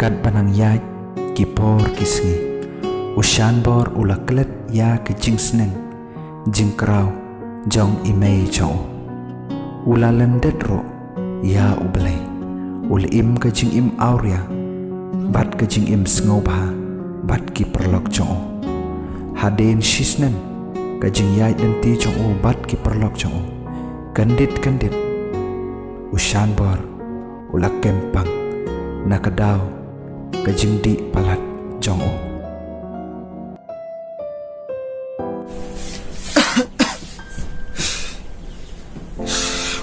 Kad banang yaj kipor kisngi Ushan bor ulaklet ya ke jingsneng Jingkrau jong imei chong Ulalan dedro ya ublay Ul im ke jing im auria Bat ke jing im sngoba Bat ki perlok chong Haden shisnen ke jing yaj denti chong bat ki perlok chong Kandit Ushan bor ulak kempang Nakadaw kajing di palat jong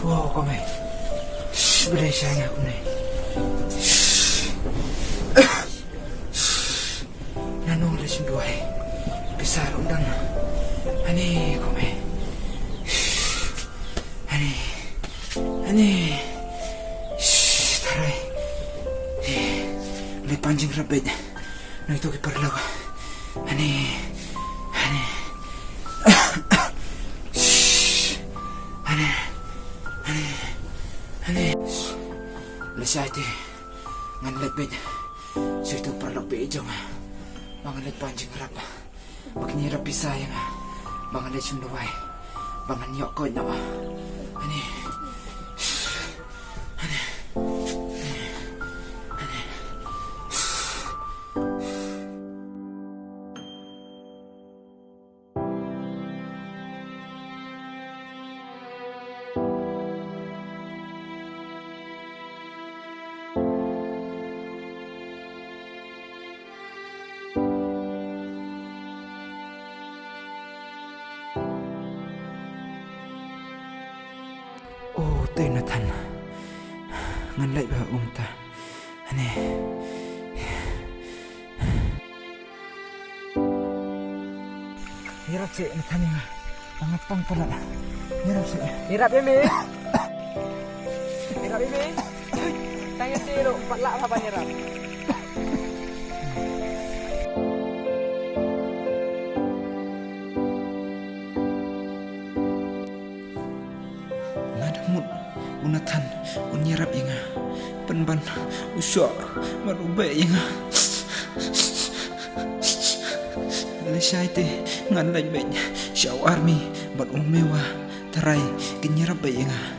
Wow, kome. Boleh sayang aku ni. Nanong lesim duai. Besar undang. Ani kome. Ani. Tarai. Le panjang rapid. No ito kiparlaw. Ani. Lesati ngan lebed situ perlu bejong bangan let panjang rap bakni rapi sayang bangan let sunduai bangan yok ko na ani Tay na tan ngan lại ba ta ani hirap si na tan nga pangapang pala hirap ini tanya siro patla apa hirap unatan unyarap inga penban usok marube inga lesaite ngan laj beny shaw army bat umewa tarai kinyarap inga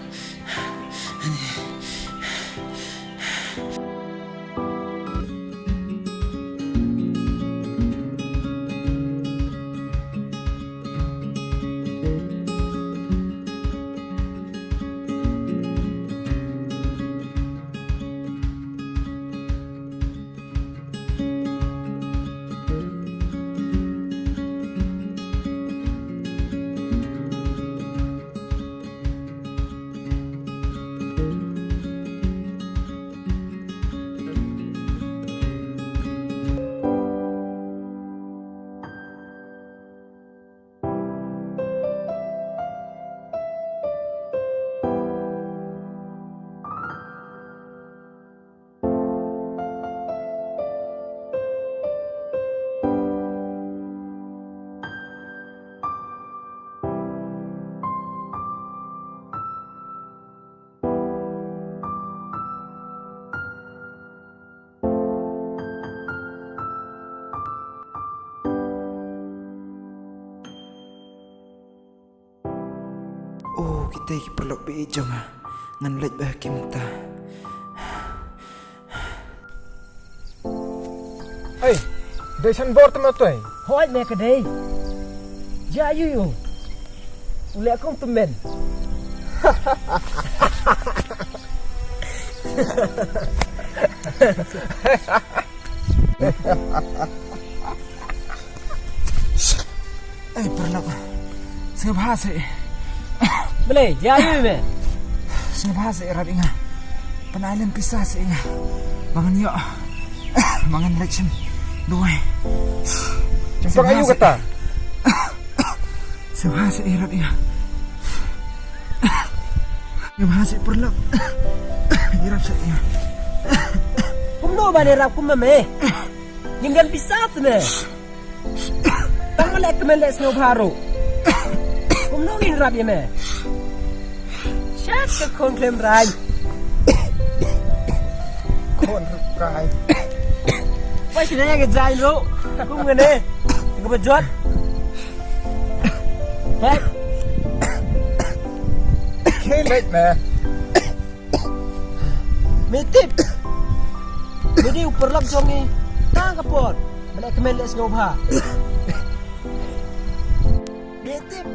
kita perlu bejong ngan laj bah kimta Hey, desan bor teman tu. Hoi me kedai. Ja yu. Ule akong temen. perlu sebahasa Boleh, ja yu me. sebahasa Arab inga penailan pisah inga bangan yo mangan lection dua Jumpa kayu kata. sebahasa Arab inga sebahasa perlu Arab saya Kumno ba ni rap kumame. Hinggan pisat me. Tangalek kemelek snow baru. Kumno in rap ya me. Syak ke kon klem rai. Kon rai. Why sila nga gajay bro? Kung gani. Nagabadjot. Hey. Late man. Mitip. Jadi uperlap songi. Tang kapot. Mana kemeles ngobha. Mitip.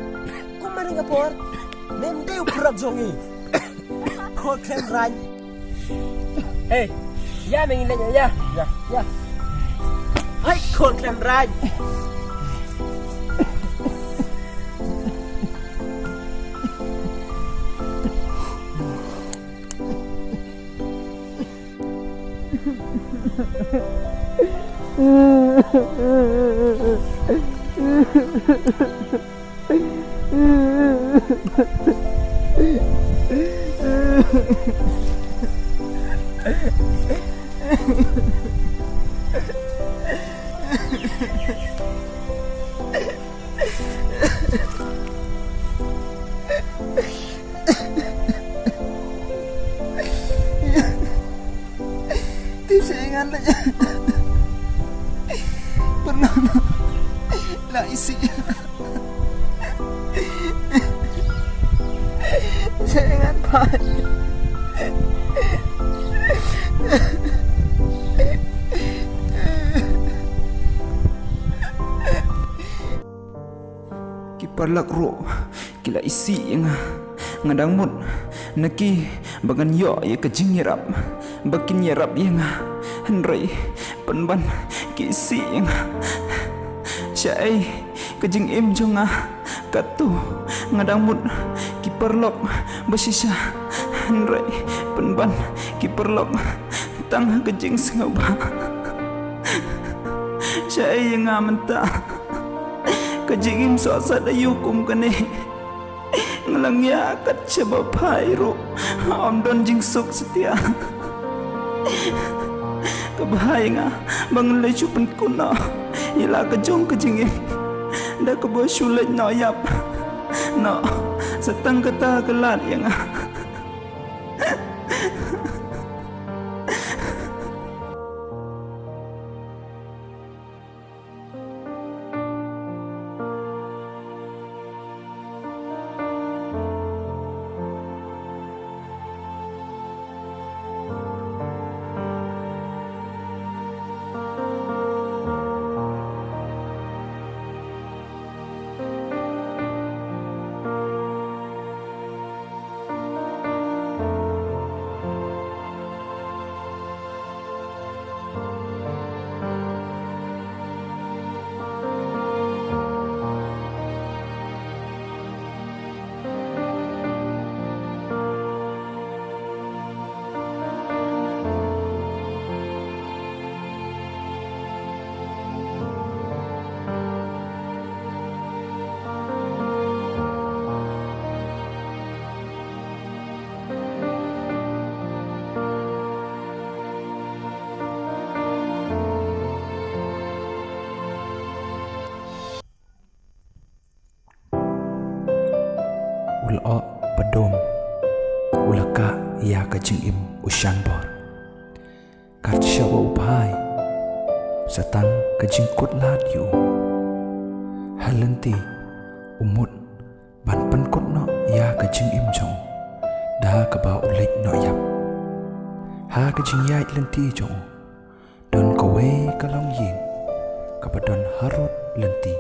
Kung maring kapot. Mende uperlap songi. Kod klem ran. Hey. Ya mengin ya. Ya. Hai kod klem ran. Tisingan na niya. Pernah lah isi. Tisingan pa. Kiparlak ro kila isi yang ngadang mut naki bagan yo ya kejing nyerap bakin nyerap yang henry penban kisi yang syai kejing im jonga katu ngadang mut kiparlok basisa henry penban kiparlok tang kejing sengaba syai yang mentah kejing im sosa dayukum kane ngalang ya kat coba pairu om don jing suk setia kebahaya bangun le chupen kuno ila kejong kejing dah kebo sulet no yap no setang kata kelat yang ulok bedom ulaka ya kejing im usyan bor kat syawa upai satang kejing kut ladyu halenti umut ban pen kut no ya kejing im jong dah keba ulik no yap ha kejing yait lenti jong don kowe kalong ying kabadon harut lenti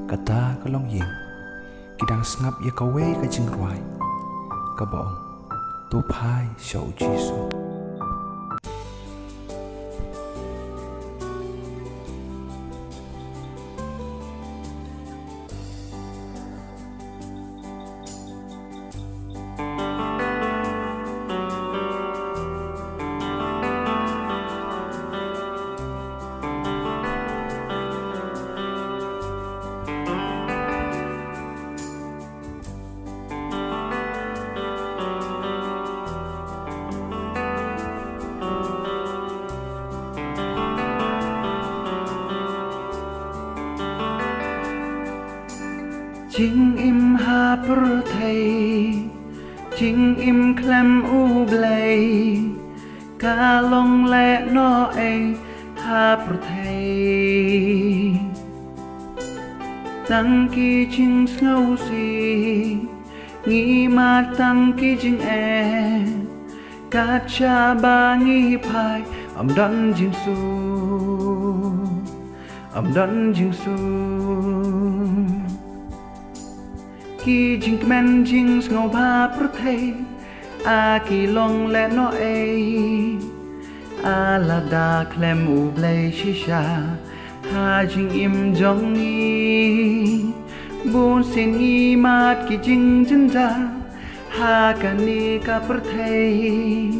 kata kalong ying kidang sengap ya kawe kajing ruai kabaong tupai syau jisu Chinh im ha per thầy Chinh im clem u blay Ca long lẹ no ai าประเทศตั้งกี่จิงเงาสีงีมาตั้งกี่จิงกาชาบางีพายอำดันจิงสูอำดันจิงสูกี่จิงแมนจิงเงาพาประเทศอากี่ลงและนออาลาดาเคลมอูเบลชิชาหาจิงอิมจงนีบุญสิงีมาดกี่จิงจินจาหากันนีกับประเทศ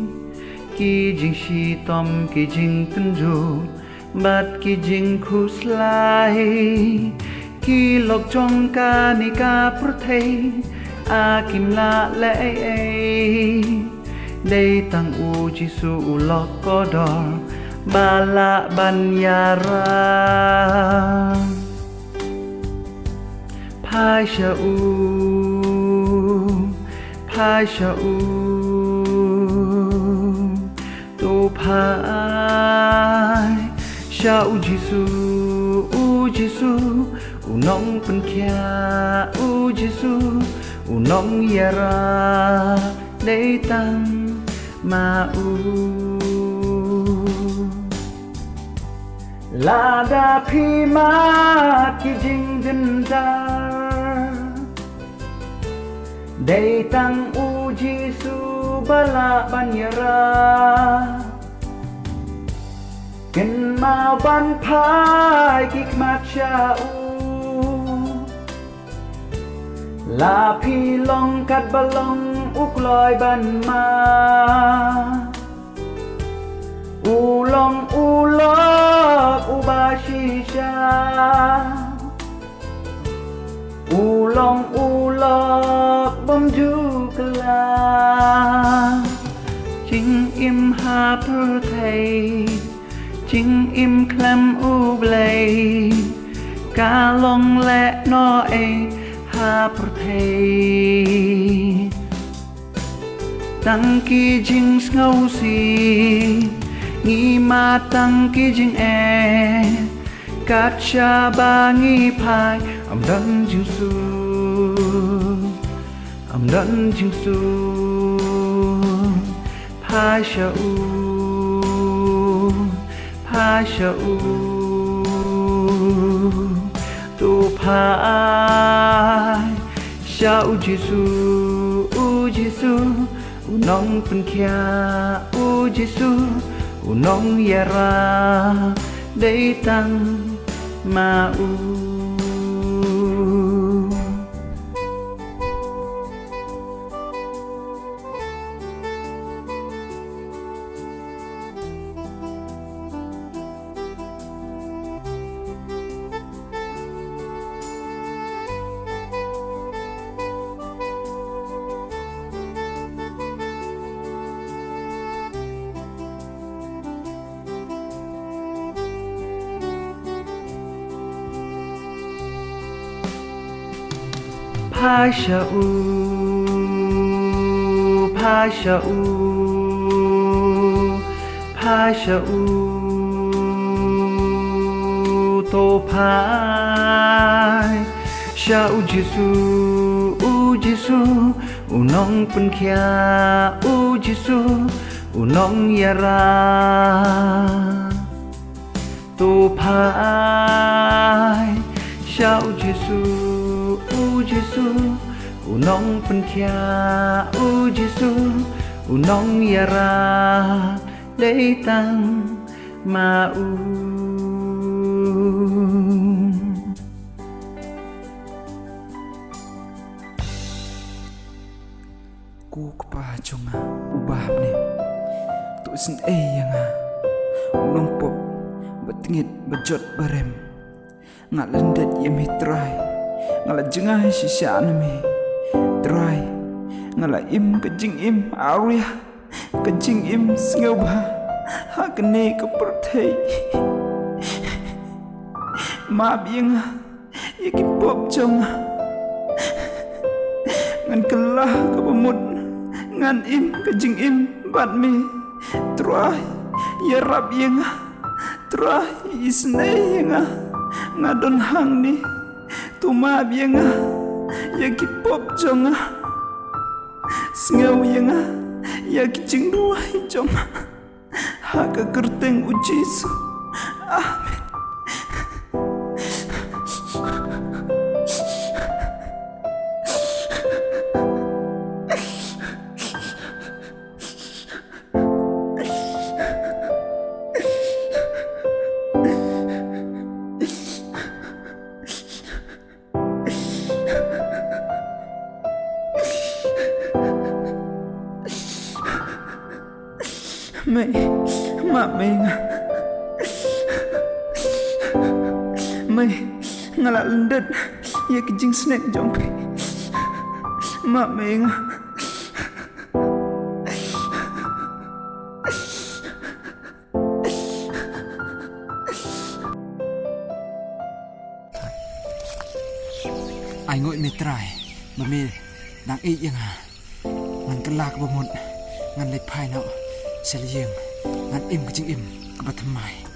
กี่จิงชีตอมกี่จิงตันจูบัดกี่จิงครุสไลกี่ลกจงกานิกาประเทศอากิมลาและได้ตั้งอูจิสูลอกก็ดอบาลาบัญญาราพายชาอูพายชาอูตูพายชาอูจิสูอูจิสูอูน้องเป็นแค่อูจิสูอูน้องยาราได้ตั้งมาอูลาดาพีมาที่จิงจินดาได้ตั้งอูจิสูบาลาบัญญารากันมาบันพายกิกมาชาอูลาพีลงกัดบาลงอุกลอยบันมาอูลงอูลอกอุบาชิชาอูลงอูลอกบมจูกลาจิงอิมหาประเทศจิงอิมคลมอูเบลกาลงและนอหาประเทศตั้งกี่จิงเงาสีงีมาตั้งกี่จิงกัดชาบางีพายอำดันจิงสูอำดันจิงสูพายชาอูพายชาอูตูพายชาอูจิสูอูจิสูอูน้องเป็นแค่อูจิสูอูน้องยาราได้ตั้งมาอู พาชาอูพาชาอูพาชาอูโตพายชาอูจิสูอูจิสูอูน้องเป็นแค่อูจิสูอูน้องยาราโตพายชาอูจิสูอูจิสูอูน้องเป็นแค่อูจิสูอูน้องยาราได้ตั้งมาอูกูkepa chunga ubah ne tu sin yanga nong pop betingit bejot barem ngat lendet yemi try ngala jengai sisa nami try ngala im kejing im aria kejing im sngobha hakne ke perthei ma biang yaki pop chunga ngan kelah ke pemut ngan im kejing im bat mi try ya rab yang Tra isne nga ngadon hang ni tuma bianga yaki pop jonga Sngau yang yaki jing duai jong haka kerteng ujisu amin. Mày mà mày ngala lendet ya kijing snack jong ma mày ai ngồi mệt trai mà mê đang ítยังngăn cái lạc bông hồn ngăn lệch phai nọ sẽ liêng ngăn im cái chừng im cái bát thầm mày